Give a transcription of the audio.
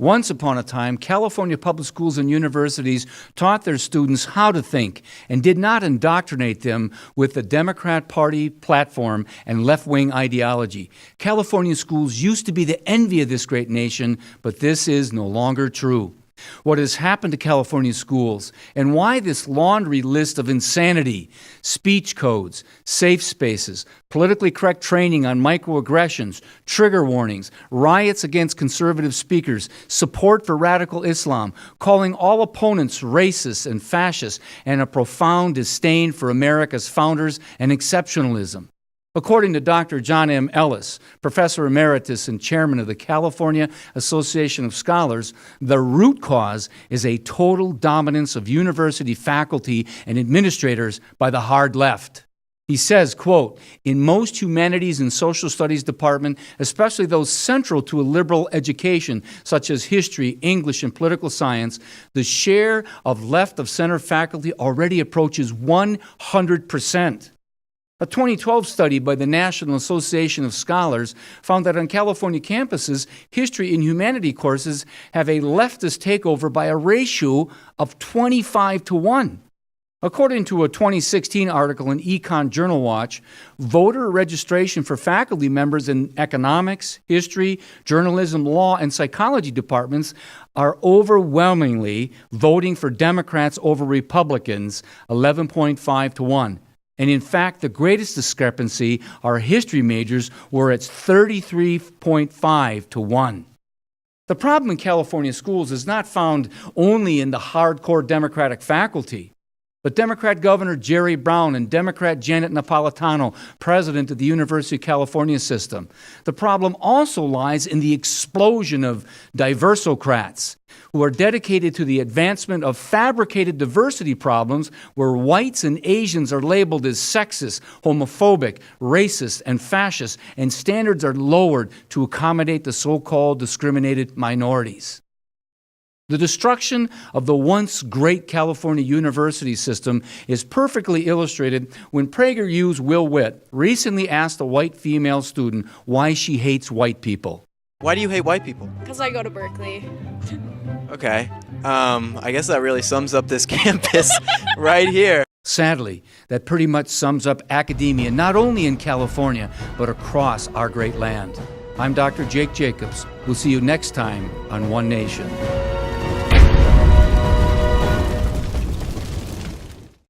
Once upon a time, California public schools and universities taught their students how to think and did not indoctrinate them with the Democrat Party platform and left-wing ideology. California schools used to be the envy of this great nation, but this is no longer true. What has happened to California schools and why this laundry list of insanity, speech codes, safe spaces, politically correct training on microaggressions, trigger warnings, riots against conservative speakers, support for radical Islam, calling all opponents racist and fascist, and a profound disdain for America's founders and exceptionalism. According to Dr. John M. Ellis, Professor Emeritus and Chairman of the California Association of Scholars, the root cause is a total dominance of university faculty and administrators by the hard left. He says, quote, "In most humanities and social studies department, especially those central to a liberal education, such as history, English, and political science, the share of left-of-center faculty already approaches 100%. A 2012 study by the National Association of Scholars found that on California campuses, history and humanity courses have a leftist takeover by a ratio of 25-1. According to a 2016 article in Econ Journal Watch, voter registration for faculty members in economics, history, journalism, law, and psychology departments are overwhelmingly voting for Democrats over Republicans, 11.5-1. And in fact, the greatest discrepancy, our history majors were at 33.5-1. The problem in California schools is not found only in the hardcore Democratic faculty, but Democrat Governor Jerry Brown and Democrat Janet Napolitano, president of the University of California system. The problem also lies in the explosion of diversocrats who are dedicated to the advancement of fabricated diversity problems where whites and Asians are labeled as sexist, homophobic, racist, and fascist, and standards are lowered to accommodate the so-called discriminated minorities. The destruction of the once great California university system is perfectly illustrated when PragerU's Will Witt recently asked a white female student why she hates white people. Why do you hate white people? Because I go to Berkeley. Okay. I guess that really sums up this campus right here. Sadly, that pretty much sums up academia not only in California, but across our great land. I'm Dr. Jake Jacobs. We'll see you next time on One Nation.